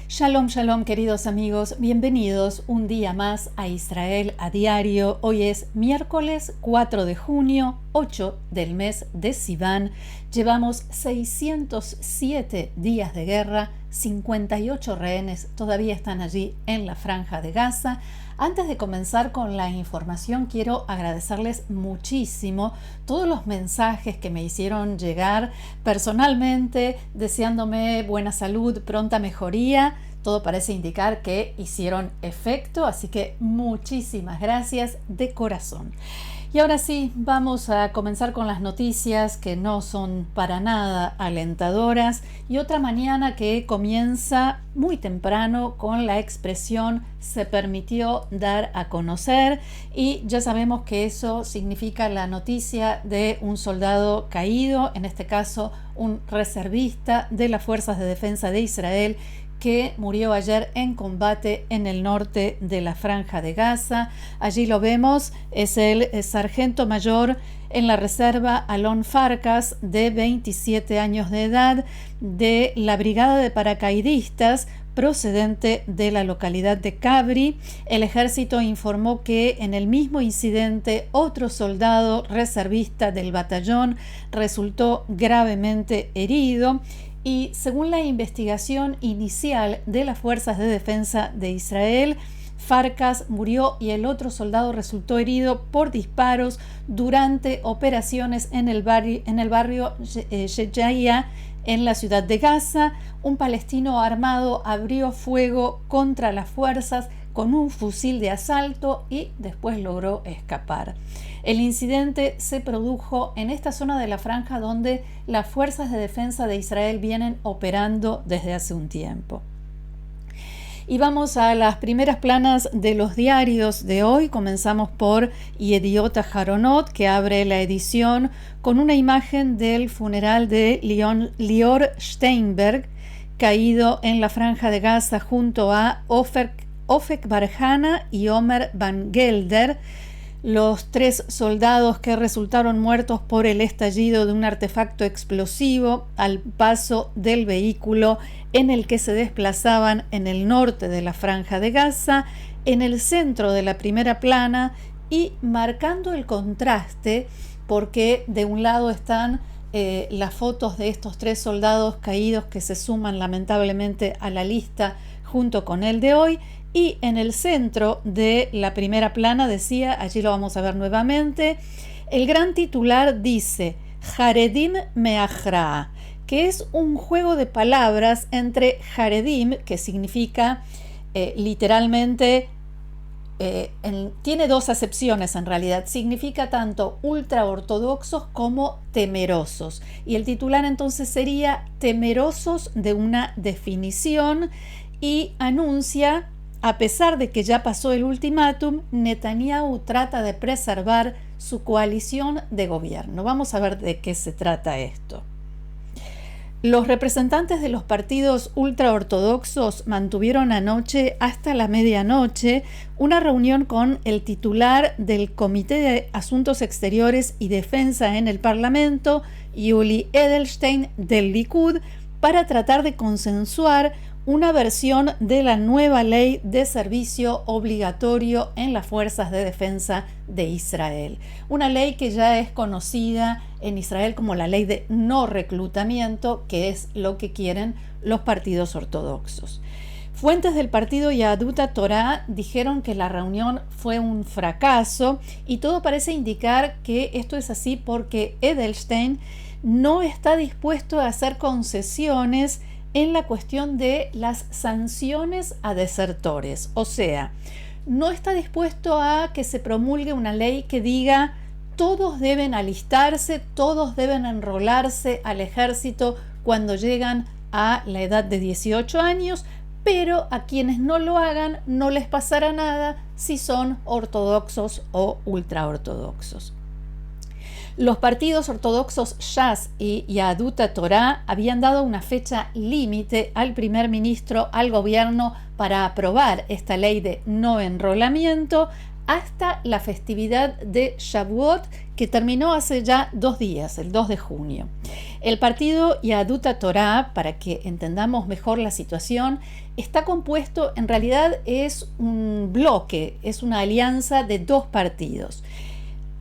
Shalom, shalom, queridos amigos, bienvenidos un día más a Israel a Diario. Hoy es miércoles 4 de junio, 8 del mes de Sivan. Llevamos 607 días de guerra, 58 rehenes todavía están allí en la Franja de Gaza. Antes de comenzar con la información, quiero agradecerles muchísimo todos los mensajes que me hicieron llegar personalmente, deseándome buena salud, pronta mejoría. Todo parece indicar que hicieron efecto, así que muchísimas gracias de corazón. Y ahora sí, vamos a comenzar con las noticias que no son para nada alentadoras y otra mañana que comienza muy temprano con la expresión "se permitió dar a conocer", y ya sabemos que eso significa la noticia de un soldado caído, en este caso un reservista de las Fuerzas de Defensa de Israel, que murió ayer en combate en el norte de la Franja de Gaza. Allí lo vemos, es el sargento mayor en la reserva Alon Farkas, de 27 años de edad, de la brigada de paracaidistas procedente de la localidad de Kabri. El ejército informó que en el mismo incidente otro soldado reservista del batallón resultó gravemente herido. Y según la investigación inicial de las Fuerzas de Defensa de Israel, Farkas murió y el otro soldado resultó herido por disparos durante operaciones en el barrio Shejaiya, en la ciudad de Gaza. Un palestino armado abrió fuego contra las fuerzas con un fusil de asalto y después logró escapar. El incidente se produjo en esta zona de la franja donde las Fuerzas de Defensa de Israel vienen operando desde hace un tiempo. Y vamos a las primeras planas de los diarios de hoy. Comenzamos por Yediot Aharonot, que abre la edición con una imagen del funeral de Lior Steinberg, caído en la Franja de Gaza junto a Ofek Barjana y Omer Van Gelder, los tres soldados que resultaron muertos por el estallido de un artefacto explosivo al paso del vehículo en el que se desplazaban en el norte de la Franja de Gaza, en el centro de la primera plana, y marcando el contraste, porque de un lado están las fotos de estos tres soldados caídos que se suman lamentablemente a la lista junto con el de hoy, y en el centro de la primera plana decía, allí lo vamos a ver nuevamente, el gran titular dice Haredim Meachra, que es un juego de palabras entre Haredim, que significa literalmente, tiene dos acepciones en realidad, significa tanto ultraortodoxos como temerosos, y el titular entonces sería temerosos de una definición, y anuncia: a pesar de que ya pasó el ultimátum, Netanyahu trata de preservar su coalición de gobierno. Vamos a ver de qué se trata esto. Los representantes de los partidos ultraortodoxos mantuvieron anoche hasta la medianoche una reunión con el titular del Comité de Asuntos Exteriores y Defensa en el Parlamento, Yuli Edelstein del Likud, para tratar de consensuar una versión de la nueva ley de servicio obligatorio en las Fuerzas de Defensa de Israel. Una ley que ya es conocida en Israel como la ley de no reclutamiento, que es lo que quieren los partidos ortodoxos. Fuentes del partido Yahadut Torah dijeron que la reunión fue un fracaso, y todo parece indicar que esto es así porque Edelstein no está dispuesto a hacer concesiones en la cuestión de las sanciones a desertores. O sea, no está dispuesto a que se promulgue una ley que diga todos deben alistarse, todos deben enrolarse al ejército cuando llegan a la edad de 18 años, pero a quienes no lo hagan no les pasará nada si son ortodoxos o ultraortodoxos. Los partidos ortodoxos Shas y Yahadut Torá habían dado una fecha límite al primer ministro, al gobierno, para aprobar esta ley de no enrolamiento hasta la festividad de Shavuot, que terminó hace ya 2 días, el 2 de junio. El partido Yahadut Torá, para que entendamos mejor la situación, está compuesto, en realidad es un bloque, es una alianza de 2 partidos.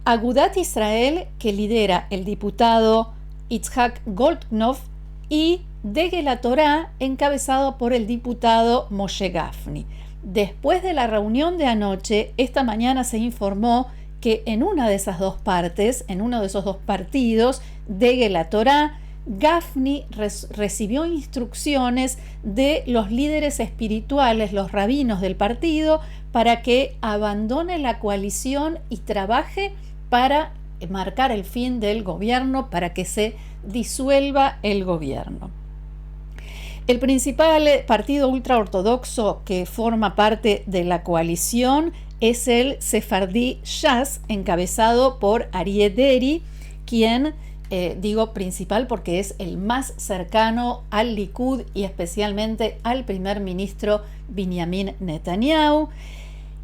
Agudat Israel, que lidera el diputado Itzhak Goldknopf, y Degel Torá, encabezado por el diputado Moshe Gafni. Después de la reunión de anoche, esta mañana se informó que en una de esas 2 partes, en uno de esos 2 partidos, Degel Torá, Gafni recibió instrucciones de los líderes espirituales, los rabinos del partido, para que abandone la coalición y trabaje para marcar el fin del gobierno, para que se disuelva el gobierno. El principal partido ultraortodoxo que forma parte de la coalición es el Sefardí Shas, encabezado por Aryeh Deri, quien, digo principal porque es el más cercano al Likud y especialmente al primer ministro Benjamin Netanyahu.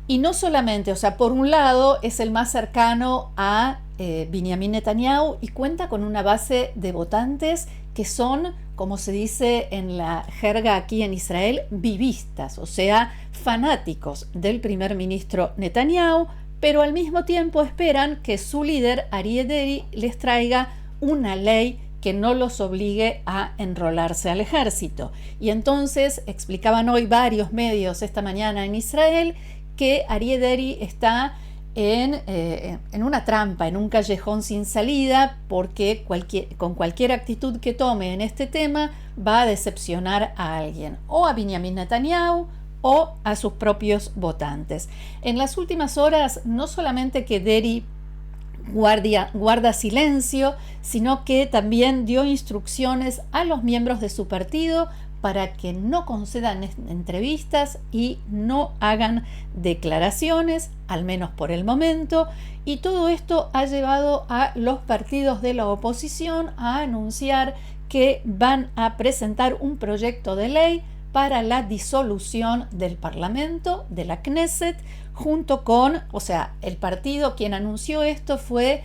Y no solamente, o sea, por un lado es el más cercano a Benjamin Netanyahu y cuenta con una base de votantes que son, como se dice en la jerga aquí en Israel, vivistas, o sea, fanáticos del primer ministro Netanyahu, pero al mismo tiempo esperan que su líder, Aryeh Deri, les traiga una ley que no los obligue a enrolarse al ejército. Y entonces explicaban hoy varios medios esta mañana en Israel que Aryeh Deri está en una trampa, en un callejón sin salida, porque con cualquier actitud que tome en este tema va a decepcionar a alguien, o a Benjamin Netanyahu o a sus propios votantes. En las últimas horas, no solamente que Deri guarda silencio, sino que también dio instrucciones a los miembros de su partido para que no concedan entrevistas y no hagan declaraciones, al menos por el momento, y todo esto ha llevado a los partidos de la oposición a anunciar que van a presentar un proyecto de ley para la disolución del Parlamento, de la Knesset, junto con, o sea, el partido quien anunció esto fue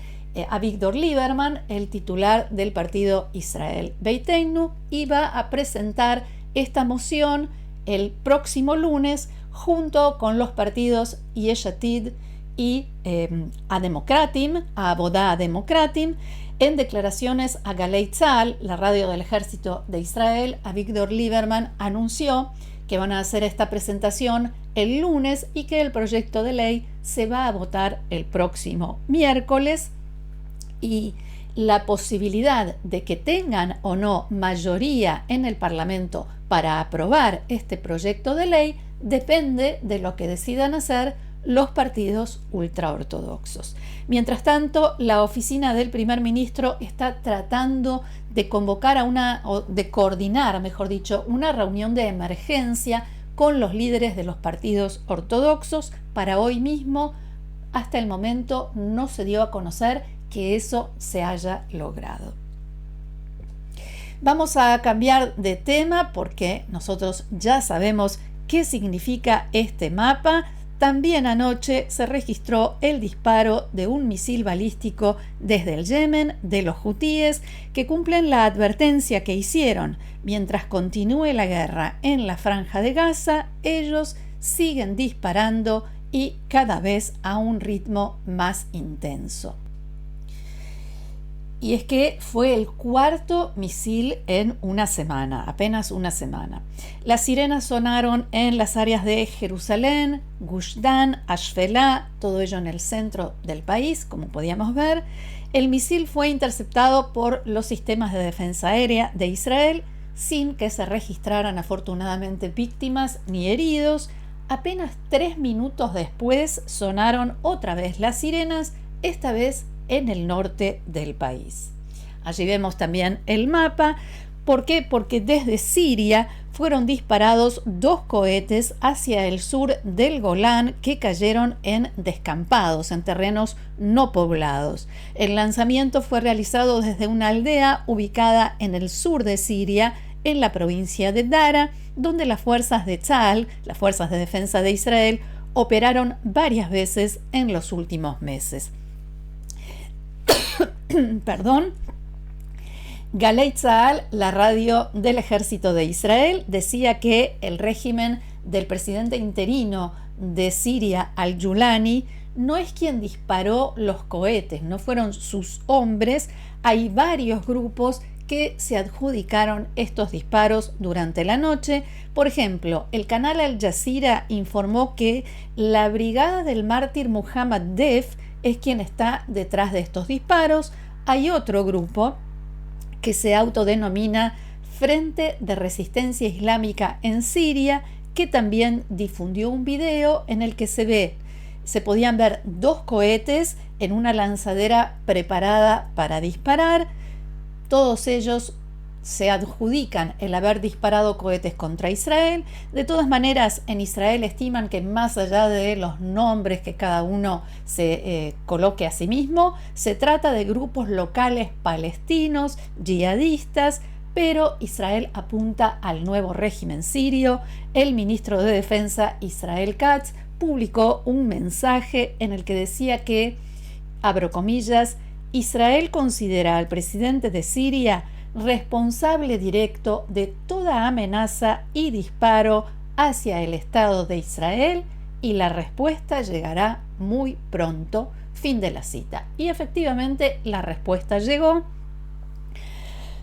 Avigdor Lieberman, el titular del partido Israel Beiteinu, iba a presentar esta moción el próximo lunes junto con los partidos Yesh Atid y Avodah Ademokratim. En declaraciones a Galei Tzahal, la radio del ejército de Israel, Avigdor Lieberman anunció que van a hacer esta presentación el lunes y que el proyecto de ley se va a votar el próximo miércoles. Y la posibilidad de que tengan o no mayoría en el Parlamento para aprobar este proyecto de ley depende de lo que decidan hacer los partidos ultraortodoxos. Mientras tanto, la oficina del primer ministro está tratando de convocar de coordinar, mejor dicho, una reunión de emergencia con los líderes de los partidos ortodoxos para hoy mismo. Hasta el momento no se dio a conocer que eso se haya logrado. Vamos a cambiar de tema porque nosotros ya sabemos qué significa este mapa. También anoche se registró el disparo de un misil balístico desde el Yemen de los hutíes, que cumplen la advertencia que hicieron. Mientras continúe la guerra en la Franja de Gaza, ellos siguen disparando y cada vez a un ritmo más intenso. Y es que fue el 4º misil en una semana, apenas una semana. Las sirenas sonaron en las áreas de Jerusalén, Gush Dan, Ashfelá, todo ello en el centro del país, como podíamos ver. El misil fue interceptado por los sistemas de defensa aérea de Israel, sin que se registraran afortunadamente víctimas ni heridos. Apenas 3 minutos después sonaron otra vez las sirenas, esta vez en el norte del país. Allí vemos también el mapa. ¿Por qué? Porque desde Siria fueron disparados 2 cohetes hacia el sur del Golán que cayeron en descampados, en terrenos no poblados. El lanzamiento fue realizado desde una aldea ubicada en el sur de Siria, en la provincia de Dara, donde las fuerzas de Tzal, las fuerzas de defensa de Israel, operaron varias veces en los últimos meses. Perdón. Galei Tzahal, la radio del ejército de Israel, decía que el régimen del presidente interino de Siria, al-Yulani, no es quien disparó los cohetes, no fueron sus hombres. Hay varios grupos que se adjudicaron estos disparos durante la noche. Por ejemplo, el canal Al Jazeera informó que la brigada del mártir Muhammad Def es quien está detrás de estos disparos. Hay otro grupo que se autodenomina Frente de Resistencia Islámica en Siria, que también difundió un video en el que se podían ver 2 cohetes en una lanzadera preparada para disparar. Todos ellos se adjudican el haber disparado cohetes contra Israel. De todas maneras, en Israel estiman que más allá de los nombres que cada uno se coloque a sí mismo, se trata de grupos locales palestinos, yihadistas, pero Israel apunta al nuevo régimen sirio. El ministro de Defensa, Israel Katz, publicó un mensaje en el que decía que, abro comillas, Israel considera al presidente de Siria responsable directo de toda amenaza y disparo hacia el Estado de Israel y la respuesta llegará muy pronto. Fin de la cita. Y efectivamente la respuesta llegó.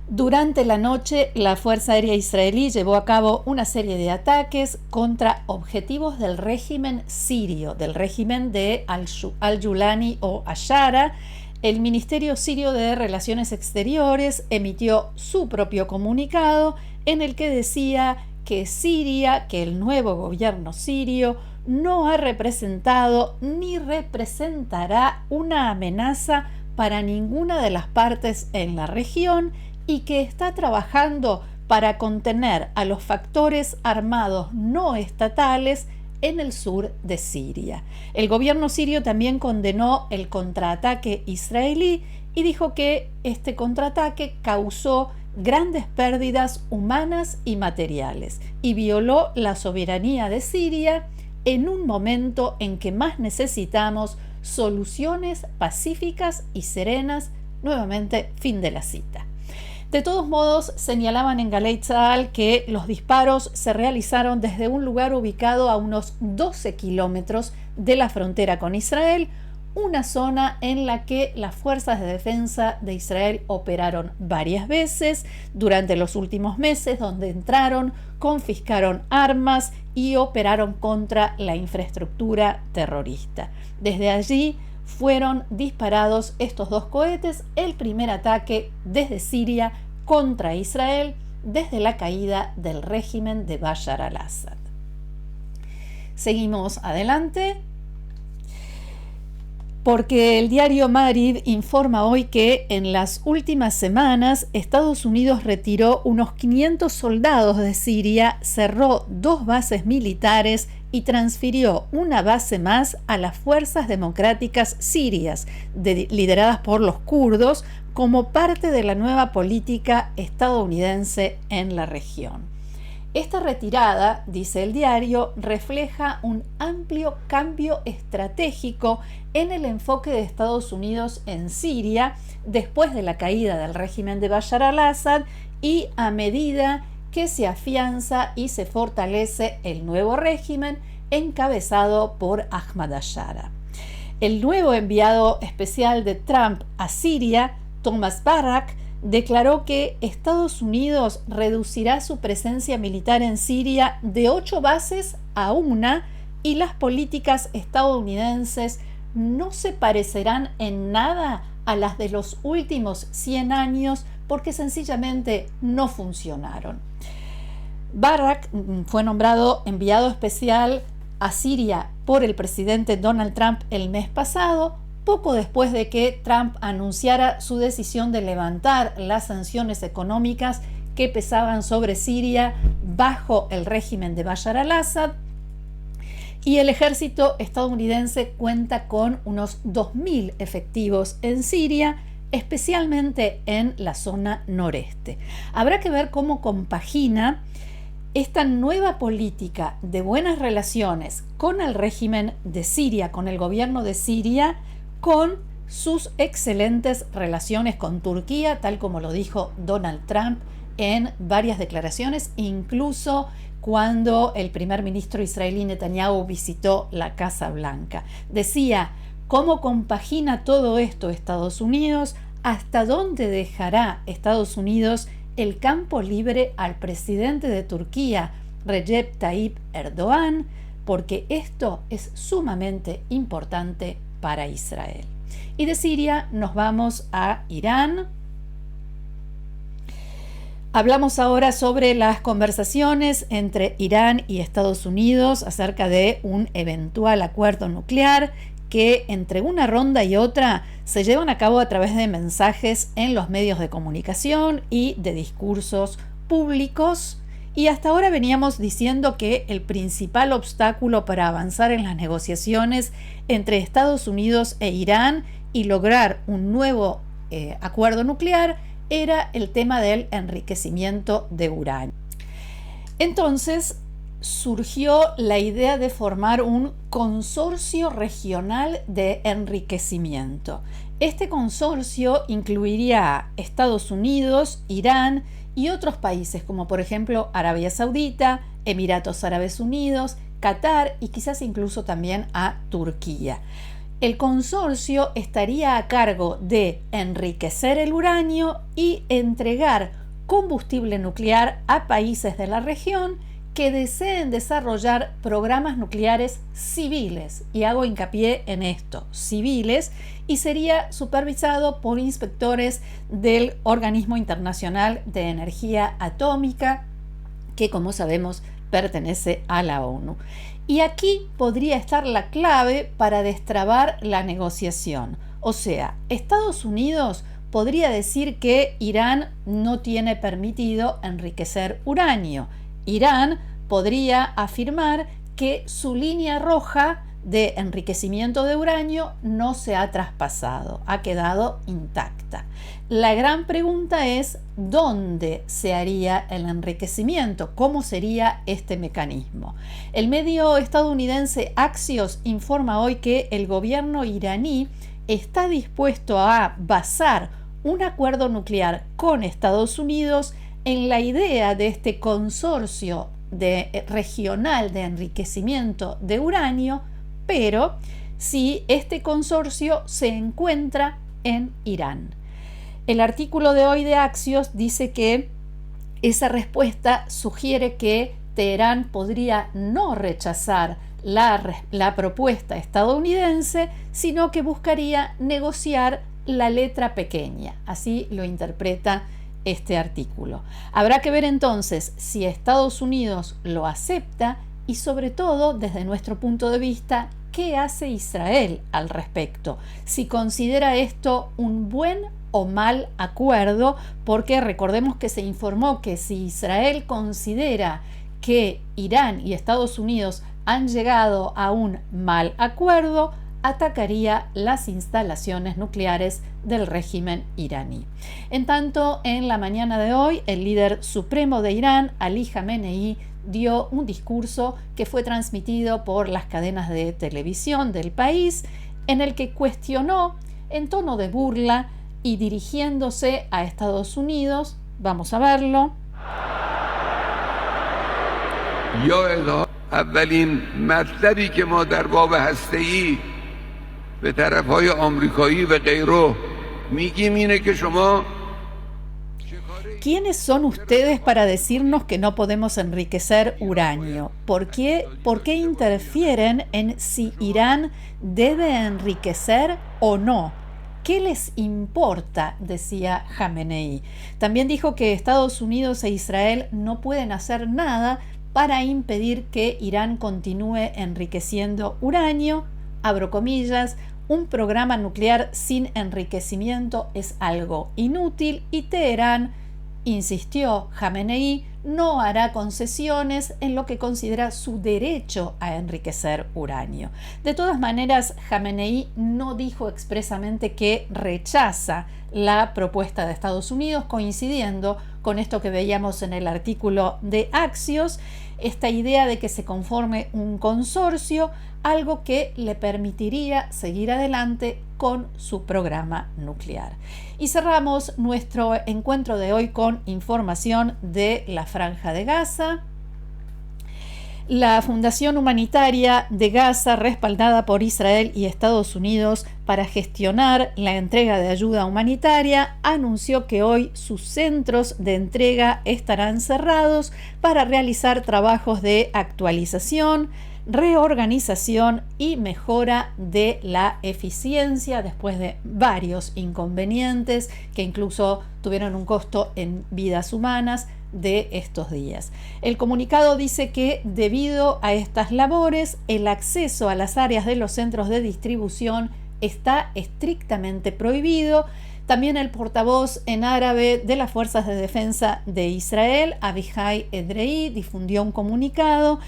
Durante la noche, la Fuerza Aérea Israelí llevó a cabo una serie de ataques contra objetivos del régimen sirio, del régimen de al-Yulani o Ashara. El Ministerio Sirio de Relaciones Exteriores emitió su propio comunicado en el que decía que Siria, que el nuevo gobierno sirio, no ha representado ni representará una amenaza para ninguna de las partes en la región y que está trabajando para contener a los factores armados no estatales en el sur de Siria. El gobierno sirio también condenó el contraataque israelí y dijo que este contraataque causó grandes pérdidas humanas y materiales y violó la soberanía de Siria en un momento en que más necesitamos soluciones pacíficas y serenas. Nuevamente, fin de la cita. De todos modos, señalaban en Galei Tzahal que los disparos se realizaron desde un lugar ubicado a unos 12 kilómetros de la frontera con Israel, una zona en la que las fuerzas de defensa de Israel operaron varias veces durante los últimos meses, donde entraron, confiscaron armas y operaron contra la infraestructura terrorista. Desde allí fueron disparados estos 2 cohetes, el primer ataque desde Siria contra Israel desde la caída del régimen de Bashar al-Assad. Seguimos adelante, porque el diario Maariv informa hoy que en las últimas semanas Estados Unidos retiró unos 500 soldados de Siria, cerró 2 bases militares y transfirió una base más a las fuerzas democráticas sirias, lideradas por los kurdos, como parte de la nueva política estadounidense en la región. Esta retirada, dice el diario, refleja un amplio cambio estratégico en el enfoque de Estados Unidos en Siria después de la caída del régimen de Bashar al-Assad y a medida que se afianza y se fortalece el nuevo régimen encabezado por Ahmad al-Shara. El nuevo enviado especial de Trump a Siria, Thomas Barak, declaró que Estados Unidos reducirá su presencia militar en Siria de 8 bases a 1 y las políticas estadounidenses no se parecerán en nada a las de los últimos 100 años porque sencillamente no funcionaron. Barak fue nombrado enviado especial a Siria por el presidente Donald Trump el mes pasado, poco después de que Trump anunciara su decisión de levantar las sanciones económicas que pesaban sobre Siria bajo el régimen de Bashar al-Assad. Y el ejército estadounidense cuenta con unos 2.000 efectivos en Siria, especialmente en la zona noreste. Habrá que ver cómo compagina esta nueva política de buenas relaciones con el régimen de Siria, con el gobierno de Siria, con sus excelentes relaciones con Turquía, tal como lo dijo Donald Trump en varias declaraciones, incluso cuando el primer ministro israelí Netanyahu visitó la Casa Blanca. Decía, ¿cómo compagina todo esto Estados Unidos? ¿Hasta dónde dejará Estados Unidos el campo libre al presidente de Turquía, Recep Tayyip Erdogan? Porque esto es sumamente importante para Israel. Y de Siria nos vamos a Irán. Hablamos ahora sobre las conversaciones entre Irán y Estados Unidos acerca de un eventual acuerdo nuclear que entre una ronda y otra se llevan a cabo a través de mensajes en los medios de comunicación y de discursos públicos. Y hasta ahora veníamos diciendo que el principal obstáculo para avanzar en las negociaciones entre Estados Unidos e Irán y lograr un nuevo acuerdo nuclear era el tema del enriquecimiento de uranio. Entonces surgió la idea de formar un consorcio regional de enriquecimiento. Este consorcio incluiría a Estados Unidos, Irán y otros países como por ejemplo Arabia Saudita, Emiratos Árabes Unidos, Qatar y quizás incluso también a Turquía. El consorcio estaría a cargo de enriquecer el uranio y entregar combustible nuclear a países de la región que deseen desarrollar programas nucleares civiles, y hago hincapié en esto, civiles, y sería supervisado por inspectores del Organismo Internacional de Energía Atómica, que como sabemos pertenece a la ONU. Y aquí podría estar la clave para destrabar la negociación. O sea, Estados Unidos podría decir que Irán no tiene permitido enriquecer uranio. Irán podría afirmar que su línea roja de enriquecimiento de uranio no se ha traspasado, ha quedado intacta. La gran pregunta es ¿dónde se haría el enriquecimiento? ¿Cómo sería este mecanismo? El medio estadounidense Axios informa hoy que el gobierno iraní está dispuesto a basar un acuerdo nuclear con Estados Unidos en la idea de este consorcio regional de enriquecimiento de uranio, pero si este consorcio se encuentra en Irán. El artículo de hoy de Axios dice que esa respuesta sugiere que Teherán podría no rechazar la propuesta estadounidense, sino que buscaría negociar la letra pequeña. Así lo interpreta este artículo. Habrá que ver entonces si Estados Unidos lo acepta y sobre todo desde nuestro punto de vista qué hace Israel al respecto, si considera esto un buen o mal acuerdo, porque recordemos que se informó que si Israel considera que Irán y Estados Unidos han llegado a un mal acuerdo, atacaría las instalaciones nucleares del régimen iraní. En tanto, en la mañana de hoy, el líder supremo de Irán, Ali Khamenei, dio un discurso que fue transmitido por las cadenas de televisión del país, en el que cuestionó en tono de burla y dirigiéndose a Estados Unidos, vamos a verlo. اولین مطلبی که ما در باب هسته‌ای به طرف‌های آمریکایی و غیره میگیم اینه که شما ¿Quiénes son ustedes para decirnos que no podemos enriquecer uranio? ¿Por qué interfieren en si Irán debe enriquecer o no? ¿Qué les importa?, decía Khamenei. También dijo que Estados Unidos e Israel no pueden hacer nada para impedir que Irán continúe enriqueciendo uranio. Abro comillas, un programa nuclear sin enriquecimiento es algo inútil y Teherán Insistió Jamenei, no hará concesiones en lo que considera su derecho a enriquecer uranio. De todas maneras, Jamenei no dijo expresamente que rechaza la propuesta de Estados Unidos, coincidiendo con esto que veíamos en el artículo de Axios, esta idea de que se conforme un consorcio, algo que le permitiría seguir adelante con su programa nuclear. Y cerramos nuestro encuentro de hoy con información de la Franja de Gaza. La Fundación Humanitaria de Gaza, respaldada por Israel y Estados Unidos para gestionar la entrega de ayuda humanitaria, anunció que hoy sus centros de entrega estarán cerrados para realizar trabajos de actualización, reorganización y mejora de la eficiencia después de varios inconvenientes que incluso tuvieron un costo en vidas humanas de estos días. El comunicado dice que debido a estas labores, el acceso a las áreas de los centros de distribución está estrictamente prohibido. También el portavoz en árabe de las Fuerzas de Defensa de Israel, Avichai Edrei, difundió un comunicado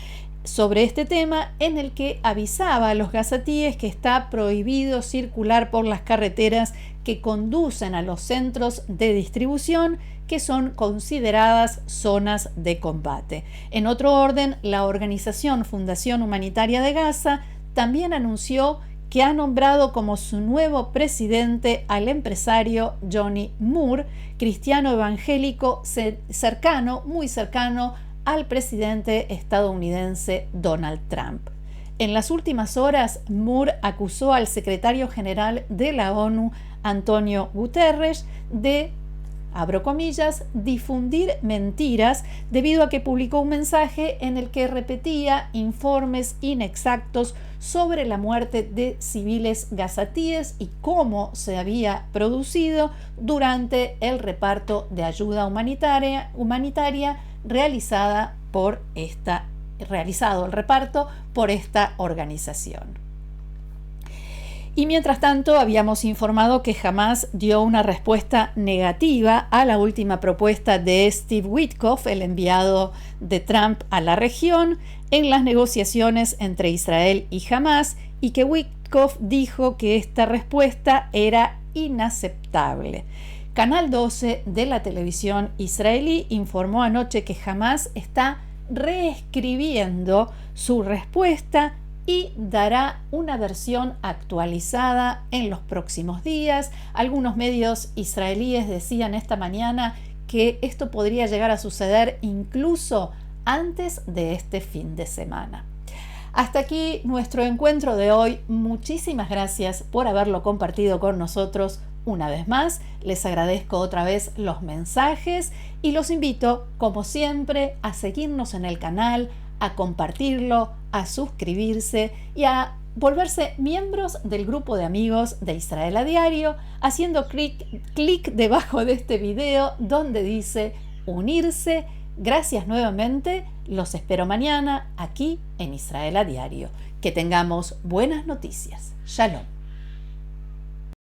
sobre este tema en el que avisaba a los gazatíes que está prohibido circular por las carreteras que conducen a los centros de distribución, que son consideradas zonas de combate. En otro orden, la organización Fundación Humanitaria de Gaza también anunció que ha nombrado como su nuevo presidente al empresario Johnny Moore, cristiano evangélico muy cercano al presidente estadounidense Donald Trump. En las últimas horas, Moore acusó al secretario general de la ONU, Antonio Guterres, de, abro comillas, difundir mentiras debido a que publicó un mensaje en el que repetía informes inexactos sobre la muerte de civiles gazatíes y cómo se había producido durante el reparto de ayuda humanitaria realizado el reparto por esta organización. Y mientras tanto, habíamos informado que Hamás dio una respuesta negativa a la última propuesta de Steve Witkoff, el enviado de Trump a la región, en las negociaciones entre Israel y Hamás, y que Witkoff dijo que esta respuesta era inaceptable. Canal 12 de la televisión israelí informó anoche que Hamás está reescribiendo su respuesta y dará una versión actualizada en los próximos días. Algunos medios israelíes decían esta mañana que esto podría llegar a suceder incluso antes de este fin de semana. Hasta aquí nuestro encuentro de hoy. Muchísimas gracias por haberlo compartido con nosotros. Una vez más, les agradezco otra vez los mensajes y los invito, como siempre, a seguirnos en el canal, a compartirlo, a suscribirse y a volverse miembros del grupo de amigos de Israel a Diario, haciendo clic debajo de este video donde dice unirse. Gracias nuevamente, los espero mañana aquí en Israel a Diario. Que tengamos buenas noticias. Shalom.